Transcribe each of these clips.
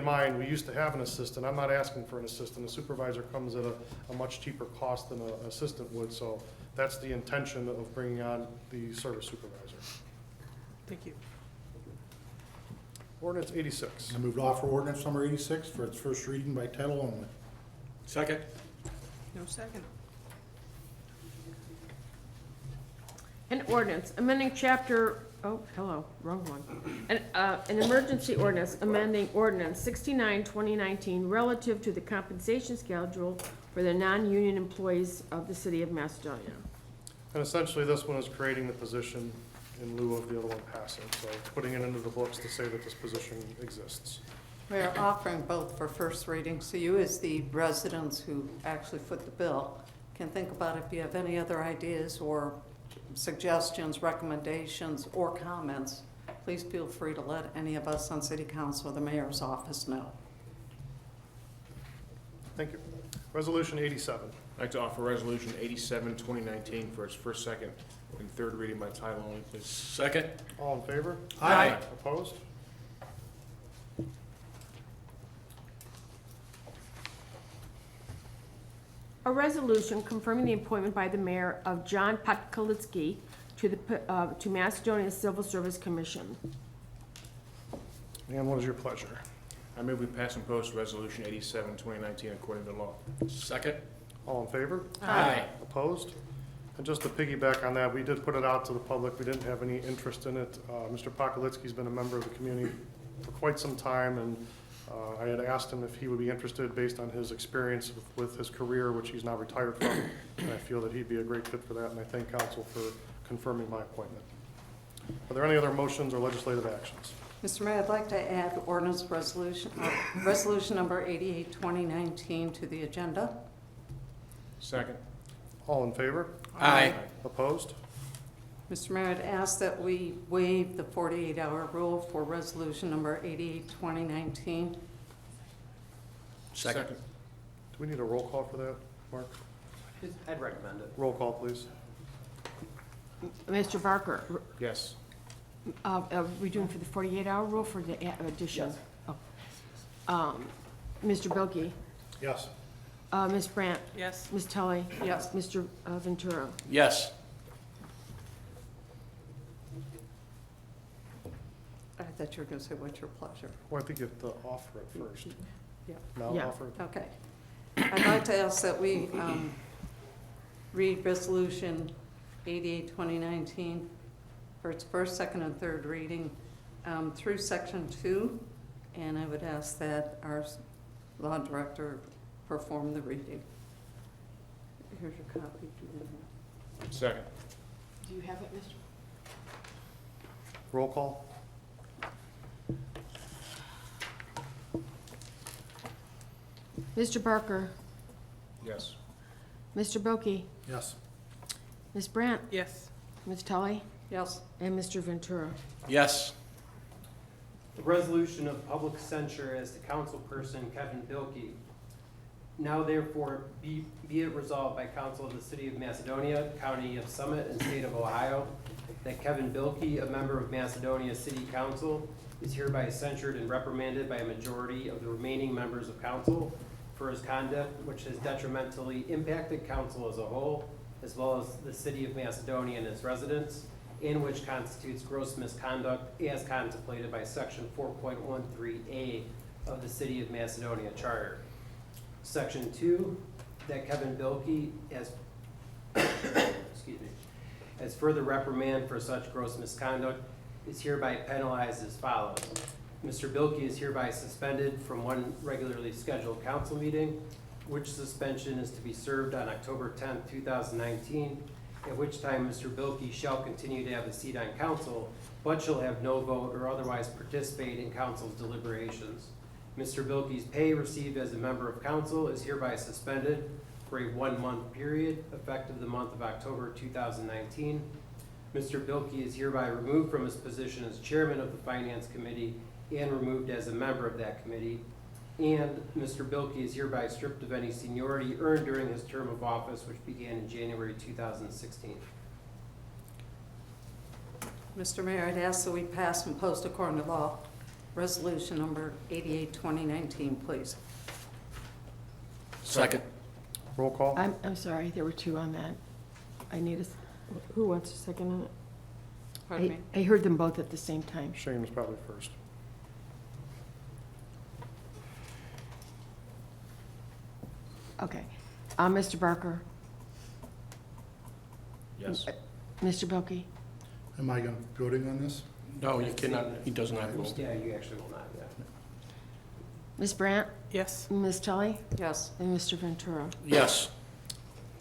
in mind, we used to have an assistant. I'm not asking for an assistant. A supervisor comes at a much cheaper cost than an assistant would, so that's the intention of bringing on the service supervisor. Thank you. Ordinance 86. I move to offer ordinance number 86 for its first reading by title only. Second. No second. An ordinance amending chapter, oh, hello, wrong one. An emergency ordinance amending ordinance 69, 2019 relative to the compensation schedule for the non-union employees of the city of Macedonia. And essentially, this one is creating the position in lieu of the other one passing. So putting it into the books to say that this position exists. We are offering both for first reading, so you as the residents who actually foot the bill can think about if you have any other ideas or suggestions, recommendations, or comments. Please feel free to let any of us on City Council or the Mayor's office know. Thank you. Resolution 87. I'd like to offer Resolution 87, 2019 for its first, second, and third reading by title only, please. Second. All in favor? Aye. Opposed? A resolution confirming the appointment by the mayor of John Potkalitsky to Macedonia Civil Service Commission. And what is your pleasure? I move we pass and post Resolution 87, 2019 according to law. Second. All in favor? Aye. Opposed? And just to piggyback on that, we did put it out to the public. We didn't have any interest in it. Mr. Pokolitsky's been a member of the community for quite some time, and I had asked him if he would be interested based on his experience with his career, which he's now retired from, and I feel that he'd be a great fit for that, and I thank council for confirming my appointment. Are there any other motions or legislative actions? Mr. Mayor, I'd like to add ordinance resolution number 88, 2019 to the agenda. Second. All in favor? Aye. Opposed? Mr. Mayor, I'd ask that we waive the 48-hour rule for resolution number 88, 2019. Second. Do we need a roll call for that, Mark? I'd recommend it. Roll call, please. Mr. Barker, Yes. are we doing for the 48-hour rule for the addition? Yes. Oh. Mr. Bilkey, Yes. Ms. Brandt, Yes. Ms. Tully, Yes. Mr. Ventura. Yes. I thought you were going to say what's your pleasure. Well, I think you have to offer it first. Yeah. Now Yeah. offer it. Okay. I'd like to ask that we read resolution 88, 2019 for its first, second, and third reading through section 2, and I would ask that our law director perform the reading. Here's your copy. Second. Do you have it, Mr.? Roll call? Mr. Barker, Yes. Mr. Bilkey, Yes. Ms. Brandt, Yes. Ms. Tully, Yes. and Mr. Ventura. Yes. The resolution of public censure as to councilperson Kevin Bilkey. Now therefore be it resolved by council of the city of Macedonia, county of Summit, and state of Ohio, that Kevin Bilkey, a member of Macedonia City Council, is hereby censured and reprimanded by a majority of the remaining members of council for his conduct which has detrimentally impacted council as a whole, as well as the city of Macedonia and its residents, and which constitutes gross misconduct as contemplated by section 4.13A of the City of Macedonia Charter. Section 2, that Kevin Bilkey as as further reprimand for such gross misconduct is hereby penalized as follows. Mr. Bilkey is hereby suspended from one regularly scheduled council meeting, which suspension is to be served on October 10th, 2019, at which time Mr. Bilkey shall continue to have a seat on council, but shall have no vote or otherwise participate in council's deliberations. Mr. Bilkey's pay received as a member of council is hereby suspended for a 1-month period effective the month of October 2019. Mr. Bilkey is hereby removed from his position as chairman of the Finance Committee and removed as a member of that committee. And Mr. Bilkey is hereby stripped of any seniority earned during his term of office, which began in January 2016. Mr. Mayor, I'd ask that we pass and post according to law. resolution number 88, 2019, please. Second. Roll call. I'm sorry, there were two on that. I need a, who wants a second on it? Pardon me? I heard them both at the same time. Shane was probably first. Okay. Mr. Barker? Yes. Mr. Bilkey? Am I going to be voting on this? No, you cannot, he does not vote. Yeah, you actually will not, yeah. Ms. Brandt? Yes. Ms. Tully? Yes. And Mr. Ventura? Yes.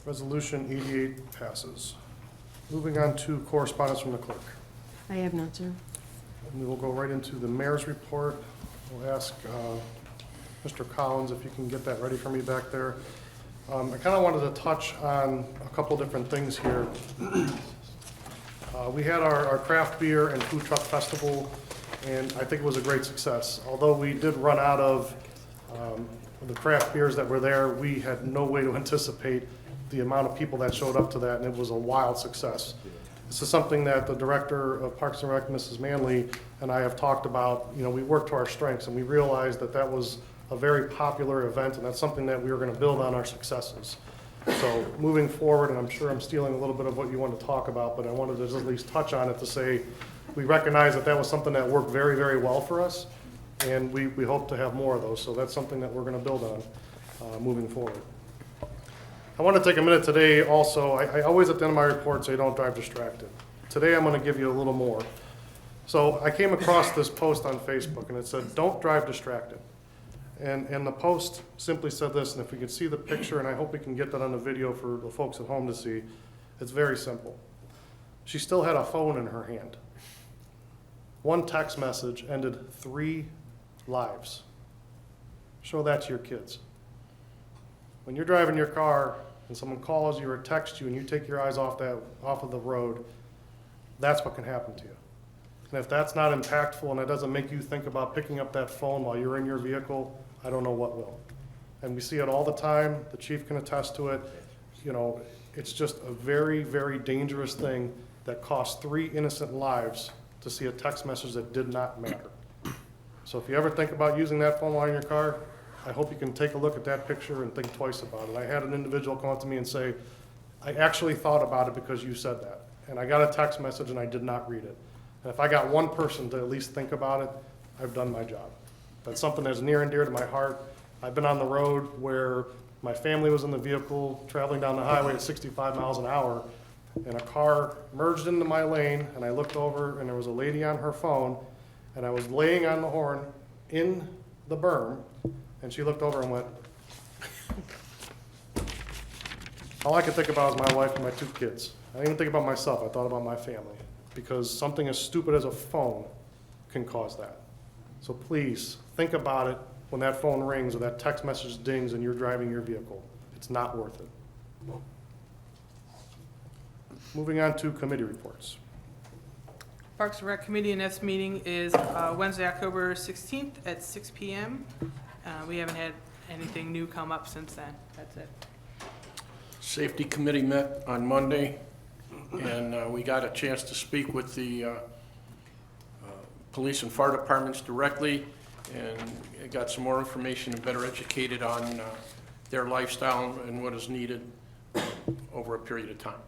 Resolution 88 passes. Moving on to correspondence from the clerk. I have none, sir. And we will go right into the mayor's report. We'll ask Mr. Collins if you can get that ready for me back there. I kind of wanted to touch on a couple different things here. We had our craft beer and food truck festival, and I think it was a great success. Although we did run out of the craft beers that were there, we had no way to anticipate the amount of people that showed up to that, and it was a wild success. This is something that the Director of Parks and Rec, Mrs. Manley, and I have talked about. You know, we worked to our strengths, and we realized that that was a very popular event, and that's something that we were going to build on our successes. So moving forward, and I'm sure I'm stealing a little bit of what you want to talk about, but I wanted to at least touch on it to say we recognize that that was something that worked very, very well for us, and we hope to have more of those. So that's something that we're going to build on moving forward. I want to take a minute today also. I always at the end of my report say don't drive distracted. Today I'm going to give you a little more. So I came across this post on Facebook, and it said, "Don't drive distracted." And the post simply said this, and if we could see the picture, and I hope we can get that on the video for the folks at home to see, it's very simple. She still had a phone in her hand. One text message ended 3 lives. Show that to your kids. When you're driving your car and someone calls you or texts you and you take your eyes off of the road, that's what can happen to you. And if that's not impactful and it doesn't make you think about picking up that phone while you're in your vehicle, I don't know what will. And we see it all the time. The chief can attest to it. You know, it's just a very, very dangerous thing that cost 3 innocent lives to see a text message that did not matter. So if you ever think about using that phone while in your car, I hope you can take a look at that picture and think twice about it. I had an individual come up to me and say, "I actually thought about it because you said that. And I got a text message and I did not read it." And if I got one person to at least think about it, I've done my job. That's something that's near and dear to my heart. I've been on the road where my family was in the vehicle traveling down the highway at 65 miles an hour, and a car merged into my lane, and I looked over and there was a lady on her phone, and I was laying on the horn in the berm, and she looked over and went. All I could think about was my wife and my 2 kids. I didn't even think about myself. I thought about my family, because something as stupid as a phone can cause that. So please, think about it when that phone rings or that text message dings and you're driving your vehicle. It's not worth it. Moving on to committee reports. Parks and Rec Committee and its meeting is Wednesday, October 16th at 6 PM. We haven't had anything new come up since then. That's it. Safety Committee met on Monday, and we got a chance to speak with the police and fire departments directly, and got some more information and better educated on their lifestyle and what is needed over a period of time.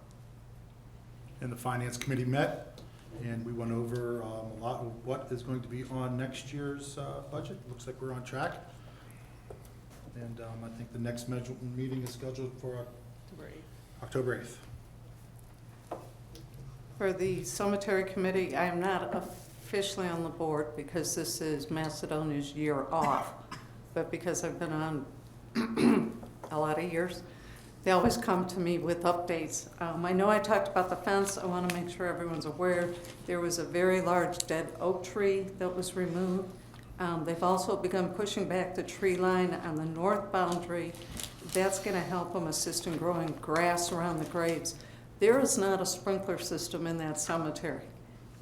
And the Finance Committee met, and we went over a lot of what is going to be on next year's budget. Looks like we're on track. And I think the next meeting is scheduled for October 8th. For the Cemetery Committee, I am not officially on the board because this is Macedonia's year off, but because I've been on a lot of years, they always come to me with updates. I know I talked about the fence. I want to make sure everyone's aware. There was a very large dead oak tree that was removed. They've also begun pushing back the tree line on the north boundary. That's going to help them assist in growing grass around the graves. There is not a sprinkler system in that cemetery.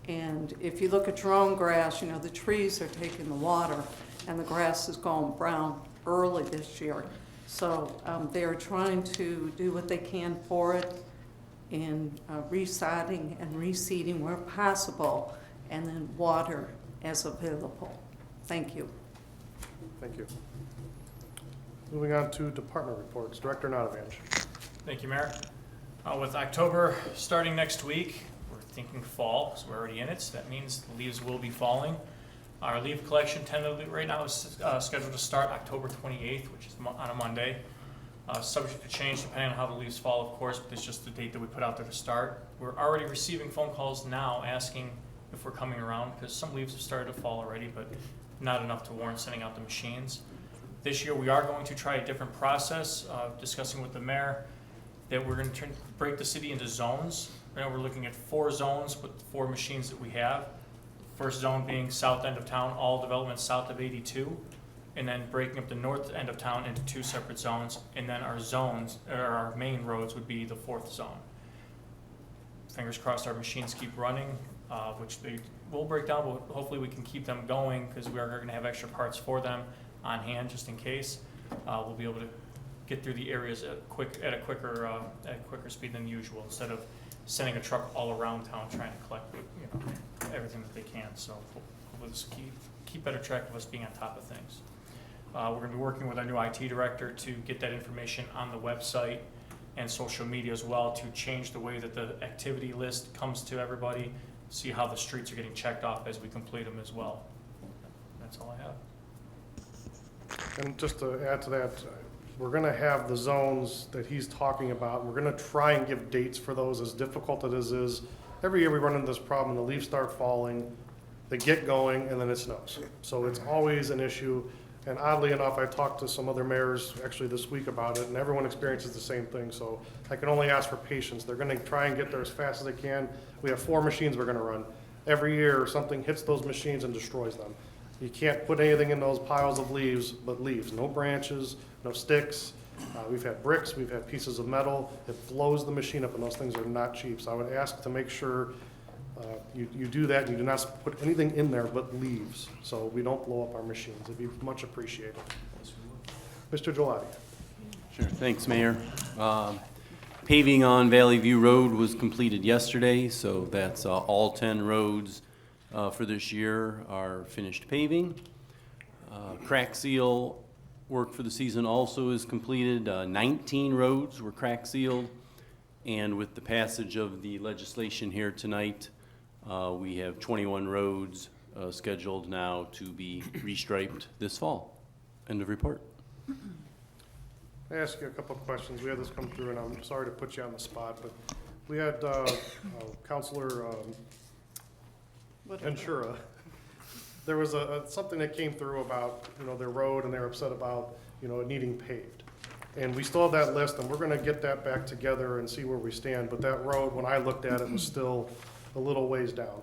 And if you look at drone grass, you know, the trees are taking the water and the grass is going brown early this year. So they're trying to do what they can for it in resodding and reseeding where possible, and then water as available. Thank you. Thank you. Moving on to department reports. Director Nanavich. Thank you, Mayor. With October starting next week, we're thinking fall, so we're already in it. So that means the leaves will be falling. Our leaf collection tentatively right now is scheduled to start October 28th, which is on a Monday. Subject to change depending on how the leaves fall, of course, but it's just the date that we put out there to start. We're already receiving phone calls now asking if we're coming around, because some leaves have started to fall already, but not enough to warrant sending out the machines. This year, we are going to try a different process, discussing with the mayor, that we're going to break the city into zones. Right now, we're looking at 4 zones with 4 machines that we have. First zone being south end of town, all developments south of 82, and then breaking up the north end of town into 2 separate zones, and then our zones, or our main roads would be the 4th zone. Fingers crossed our machines keep running, which they will break down, but hopefully we can keep them going, because we are going to have extra parts for them on hand just in case. We'll be able to get through the areas at a quicker speed than usual, instead of sending a truck all around town trying to collect, everything that they can. So we'll just keep better track of us being on top of things. We're going to be working with our new IT director to get that information on the website and social media as well, to change the way that the activity list comes to everybody, see how the streets are getting checked off as we complete them as well. That's all I have. And just to add to that, we're gonna have the zones that he's talking about. We're gonna try and give dates for those, as difficult as it is. Every year we run into this problem, the leaves start falling, they get going, and then it snows. So it's always an issue. And oddly enough, I talked to some other mayors actually this week about it, and everyone experiences the same thing. So I can only ask for patience. They're gonna try and get there as fast as they can. We have 4 machines we're gonna run. Every year, something hits those machines and destroys them. You can't put anything in those piles of leaves but leaves, no branches, no sticks. We've had bricks, we've had pieces of metal. It blows the machine up, and those things are not cheap. So I would ask to make sure you do that, and you do not put anything in there but leaves, so we don't blow up our machines. It'd be much appreciated. Mr. Gelati. Sure, thanks, Mayor. Paving on Valley View Road was completed yesterday, so that's all 10 roads for this year are finished paving. Crack seal work for the season also is completed. 19 roads were crack sealed, and with the passage of the legislation here tonight, we have 21 roads scheduled now to be restriped this fall. End of report. I ask you a couple of questions. We had this come through, and I'm sorry to put you on the spot, but we had Counselor Ventura. There was something that came through about, their road, and they're upset about, it needing paved. And we still have that list, and we're gonna get that back together and see where we stand. But that road, when I looked at it, was still a little ways down.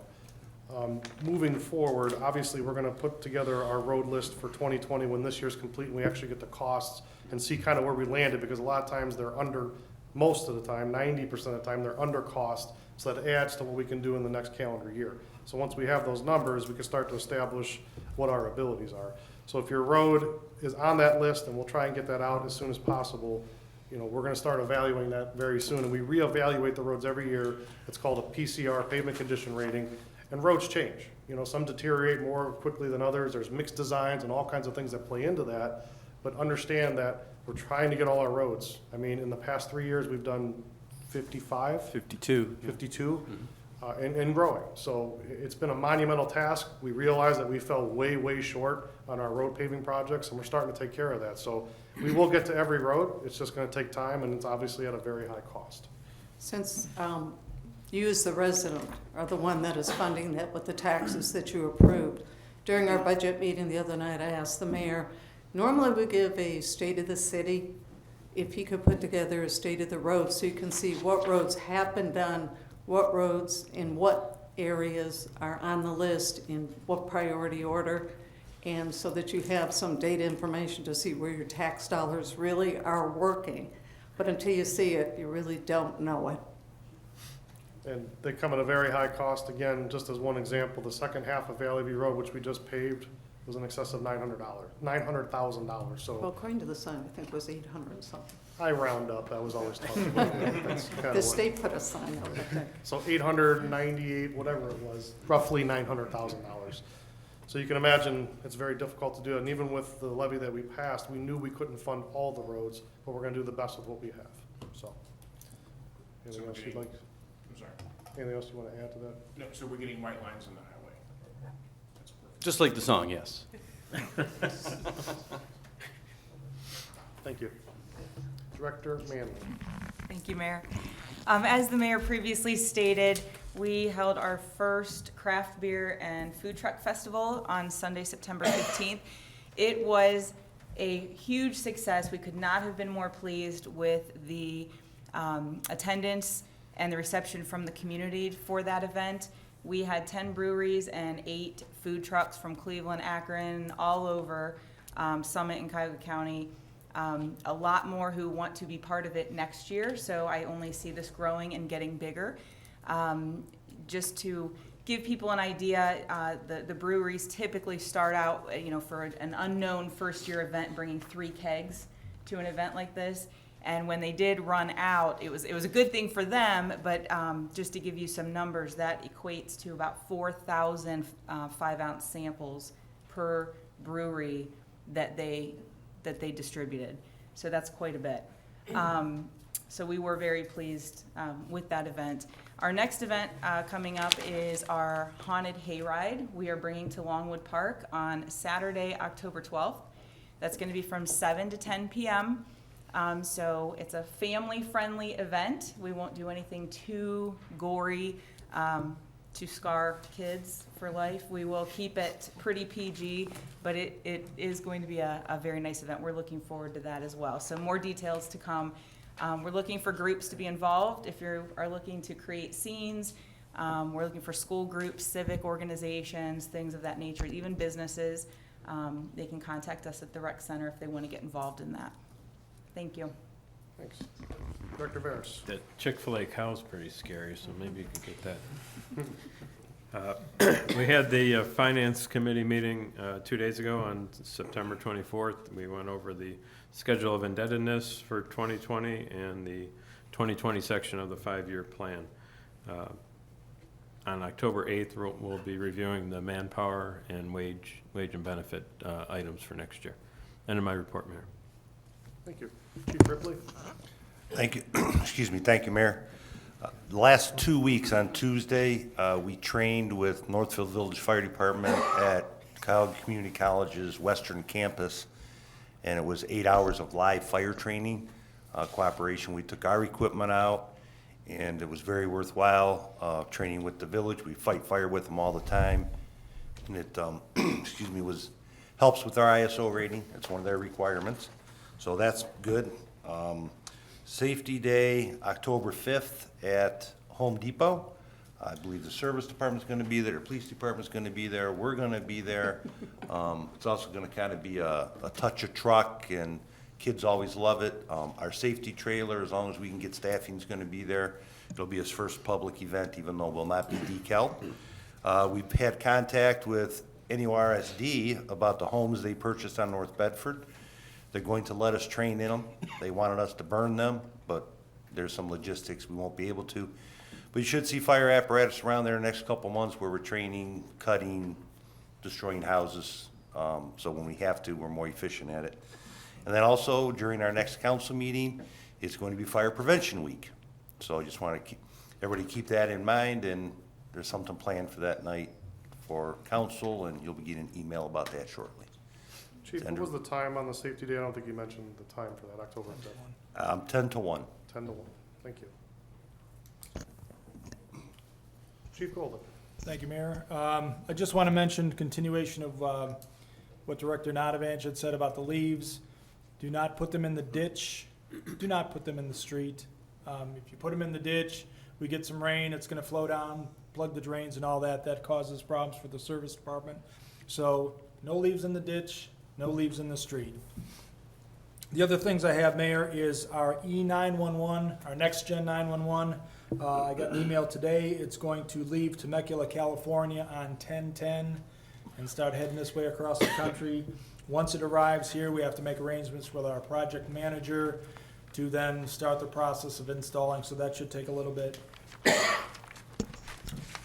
Moving forward, obviously, we're gonna put together our road list for 2020 when this year's complete, and we actually get the costs and see kind of where we landed, because a lot of times they're under, most of the time, 90% of the time, they're under cost. So that adds to what we can do in the next calendar year. So once we have those numbers, we can start to establish what our abilities are. So if your road is on that list, and we'll try and get that out as soon as possible, we're gonna start evaluating that very soon, and we reevaluate the roads every year. It's called a PCR, pavement condition rating, and roads change. Some deteriorate more quickly than others. There's mixed designs and all kinds of things that play into that, but understand that we're trying to get all our roads. I mean, in the past 3 years, we've done 55? 52. 52, and growing. So it's been a monumental task. We realize that we fell way, way short on our road paving projects, and we're starting to take care of that. So we will get to every road. It's just gonna take time, and it's obviously at a very high cost. Since you as the resident are the one that is funding that with the taxes that you approved, during our budget meeting the other night, I asked the mayor, normally we give a state of the city, if he could put together a state of the road so you can see what roads have been done, what roads in what areas are on the list, in what priority order, and so that you have some data information to see where your tax dollars really are working. But until you see it, you really don't know it. And they come at a very high cost. Again, just as one example, the second half of Valley View Road, which we just paved, was in excess of $900,000. Well, So according to the sign, I think it was 800 and something. I round up. That was always tough. That's kind of The what- state put a sign up, I think. So 898, whatever it was, roughly $900,000. So you can imagine, it's very difficult to do, and even with the levy that we passed, we knew we couldn't fund all the roads, but we're gonna do the best with what we have, so. Anything else you'd like, I'm sorry. anything else you wanna add to that? No, so we're getting white lines on the highway. That's perfect. Just like the song, yes. Thank you. Director Manley. Thank you, Mayor. As the mayor previously stated, we held our first craft beer and food truck festival on Sunday, September 15th. It was a huge success. We could not have been more pleased with the attendance and the reception from the community for that event. We had 10 breweries and 8 food trucks from Cleveland, Akron, all over Summit and Cuyahoga County. A lot more who want to be part of it next year, so I only see this growing and getting bigger. Just to give people an idea, the breweries typically start out, for an unknown first-year event, bringing 3 kegs to an event like this. And when they did run out, it was a good thing for them, but just to give you some numbers, that equates to about 4,000 5-ounce samples per brewery that they distributed. So that's quite a bit. So we were very pleased with that event. Our next event coming up is our Haunted Hayride. We are bringing to Longwood Park on Saturday, October 12th. That's going to be from 7 to 10 p.m. So it's a family-friendly event. We won't do anything too gory to scar kids for life. We will keep it pretty PG, but it is going to be a very nice event. We're looking forward to that as well. So more details to come. We're looking for groups to be involved. If you are looking to create scenes, we're looking for school groups, civic organizations, things of that nature, even businesses. They can contact us at the rec center if they want to get involved in that. Thank you. Thanks. Director Veras. That Chick-fil-A cow's pretty scary, so maybe you could get that. We had the Finance Committee meeting 2 days ago on September 24th. We went over the schedule of indebtedness for 2020 and the 2020 section of the 5-year plan. On October 8th, we'll be reviewing the manpower and wage and benefit items for next year. End of my report, Mayor. Thank you. Chief Ripley. Thank you. Excuse me. Thank you, Mayor. The last 2 weeks on Tuesday, we trained with Northfield Village Fire Department at Cuyahoga Community College's Western Campus, and it was 8 hours of live fire training cooperation. We took our equipment out, and it was very worthwhile training with the village. We fight fire with them all the time, and it excuse me, helps with our ISO rating. It's one of their requirements, so that's good. Safety Day, October 5th at Home Depot. I believe the service department's going to be there, the police department's going to be there, we're going to be there. It's also going to kind of be a touch of truck, and kids always love it. Our safety trailer, as long as we can get staffing, is going to be there. It'll be his first public event, even though it will not be decaled. We've had contact with NURSD about the homes they purchased on North Bedford. They're going to let us train in them. They wanted us to burn them, but there's some logistics we won't be able to. But you should see fire apparatus around there in the next couple months where we're training, cutting, destroying houses. So when we have to, we're more efficient at it. And then also during our next council meeting, it's going to be Fire Prevention Week. So I just want to everybody keep that in mind, and there's something planned for that night for council, and you'll be getting an email about that shortly. Chief, what was the time on the safety day? I don't think you mentioned the time for that, October 5th. 10 to 1. 10 to 1. Thank you. Chief Golden. Thank you, Mayor. I just want to mention continuation of what Director Nadavich had said about the leaves. Do not put them in the ditch. Do not put them in the street. If you put them in the ditch, we get some rain, it's going to flow down, plug the drains and all that. That causes problems for the service department. So no leaves in the ditch. No leaves in the street. The other things I have, Mayor, is our E911, our next gen 911. I got an email today. It's going to leave Temecula, California on 10/10 and start heading this way across the country. Once it arrives here, we have to make arrangements with our project manager to then start the process of installing, so that should take a little bit.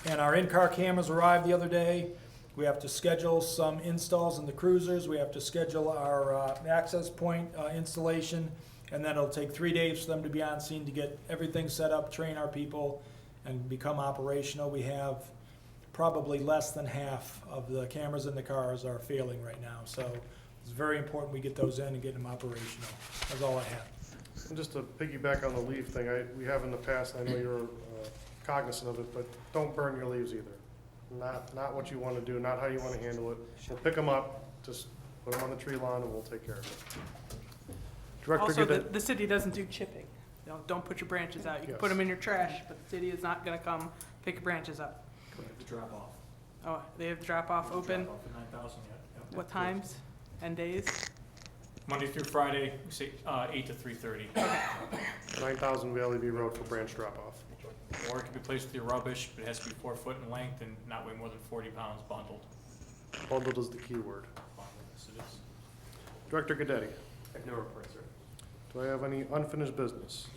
And our in-car cameras arrived the other day. We have to schedule some installs in the cruisers. We have to schedule our access point installation. And then it'll take 3 days for them to be on scene to get everything set up, train our people, and become operational. We have probably less than half of the cameras in the cars are failing right now. So it's very important we get those in and get them operational. That's all I have. And just to piggyback on the leaf thing, we have in the past, I know you're cognizant of it, but don't burn your leaves either. Not what you want to do, not how you want to handle it. We'll pick them up, just put them on the tree lawn and we'll take care of it. Director Also, Goodett. the city doesn't do chipping. Don't put your branches out. You can put Yes. them in your trash, but the city is not gonna come pick your branches up. The drop off. Oh, they have drop off open, Drop off at 9,000 yet. Yep. what times and days? Monday through Friday, we say 8 to 3:30. 9,000 Valley View Road for branch drop-off. Or it can be placed with your rubbish, but it has to be 4 foot in length and not weigh more than 40 pounds bundled. Bundled is the key word. Yes, it is. Director Gaddetti, I have no report, sir. do I have any unfinished business?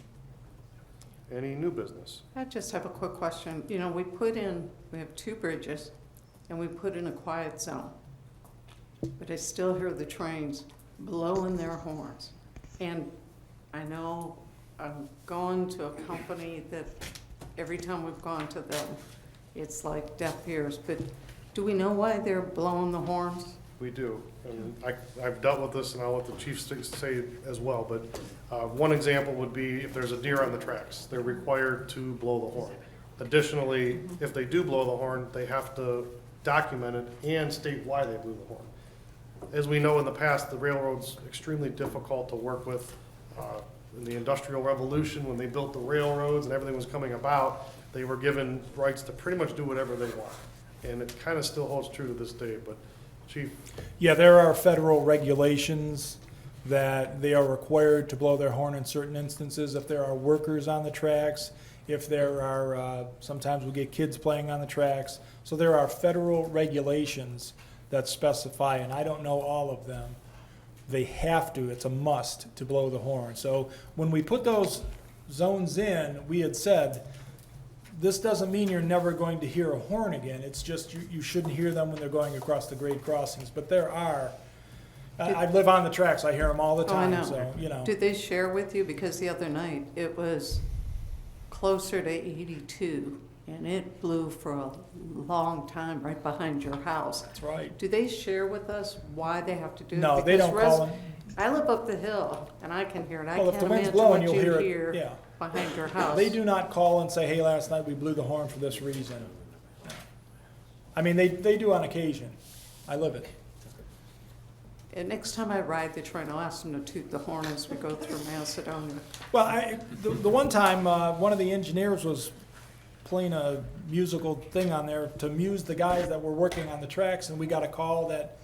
Any new business? I just have a quick question. You know, we have 2 bridges, and we put in a quiet zone. But I still hear the trains blowing their horns. And I know I'm going to a company that every time we've gone to them, it's like deaf ears. But do we know why they're blowing the horns? We do, and I've dealt with this, and I'll let the chief say as well, but one example would be if there's a deer on the tracks, they're required to blow the horn. Additionally, if they do blow the horn, they have to document it and state why they blew the horn. As we know in the past, the railroad's extremely difficult to work with. In the Industrial Revolution, when they built the railroads and everything was coming about, they were given rights to pretty much do whatever they want. And it kind of still holds true to this day, but Chief? Yeah, there are federal regulations that they are required to blow their horn in certain instances. If there are workers on the tracks, if there are, sometimes we get kids playing on the tracks. So there are federal regulations that specify, and I don't know all of them. They have to, it's a must to blow the horn. So when we put those zones in, we had said, this doesn't mean you're never going to hear a horn again. It's just you shouldn't hear them when they're going across the grade crossings. But there are. I live on the tracks. I hear them all the time. Oh, I know. So, you know. Did they share with you? Because the other night, it was closer to 82, and it blew for a long time right behind your house. That's right. Do they share with us why they have to do it? No, they Because don't call them. I live up the hill, and I can hear it. I Well, if can't the wind's imagine blowing, what you'll you hear hear it. Yeah. behind your house. They do not call and say, hey, last night we blew the horn for this reason. No. I mean, they do on occasion. I live it. And next time I ride the train, I'll ask them to toot the horn as we go through Macedonia. Well, the one time, one of the engineers was playing a musical thing on there to amuse the guys that were working on the tracks, and we got a call that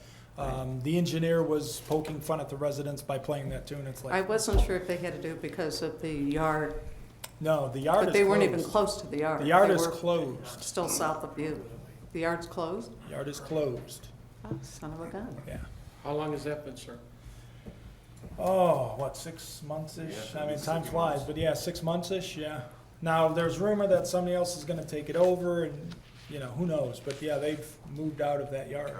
the engineer was poking fun at the residents by playing that tune. It's like, I wasn't sure if they had to do it because of the yard, no, the yard is but they weren't even closed. close to the yard. The yard They is were closed. Still south of you. The yard's closed? The yard is closed. Oh, son of a gun. Yeah. How long has that been, sir? Oh, what, 6 months-ish? I mean, time flies, but yeah, 6 months-ish, yeah. Now, there's rumor that somebody else is gonna take it over and, you know, who knows? But yeah, they've moved out of that yard.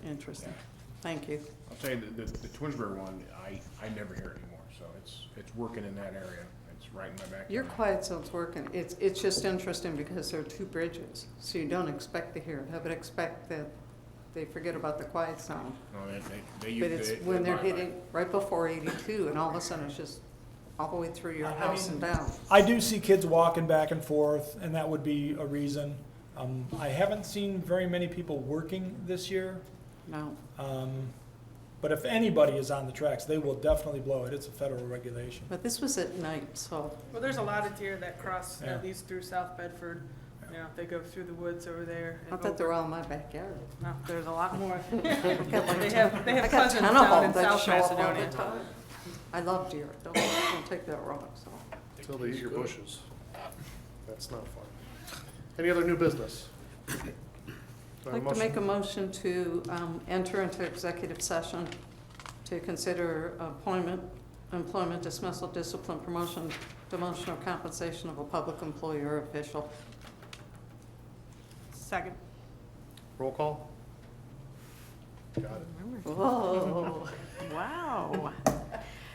Interesting. Thank you. I'll tell you, the Twinsburg one, I never hear it anymore, so it's working in that area. It's right in my backyard. Your quiet zone's working. It's just interesting because there are 2 bridges, so you don't expect to hear it. I would expect that they forget about the quiet zone. No, But it's when they're hitting right before 82, and all of a sudden it's just all the way through your house and down. I do see kids walking back and forth, and that would be a reason. I haven't seen very many people working this year. No. But if anybody is on the tracks, they will definitely blow it. It's a federal regulation. But this was at night, so Well, there's a lot of deer that cross Yeah. at least through South Bedford. You know, they go through the woods over there. I and thought they were over- all in my backyard. No, there's a lot more. I got They have I got cousins 10 of down them in that South show up all the Macedonia. time. I love deer. Don't take that wrong, so. Until they eat your bushes. That's not fun. Any other new business? Do I I'd have like to make a motion to enter into executive session to consider employment, dismissal, discipline, promotion, demotion, or compensation of a public employee or official. Second. Roll call? Whoa. Wow.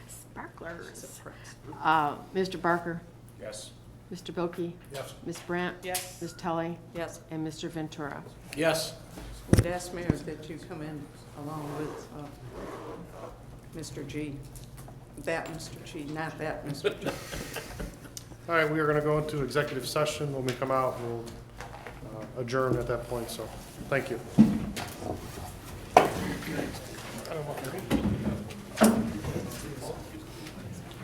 Sparklers. Mr. Barker, Yes. Mr. Bilkey, Yes. Ms. Brandt, Yes. Ms. Tully, Yes, and Mr. Ventura. Yes. would ask Mayor that you come in along with Mr. G. That Mr. G, not that Mr. G. All right, we are going to go into executive session. When we come out, we'll adjourn at that point, so thank you.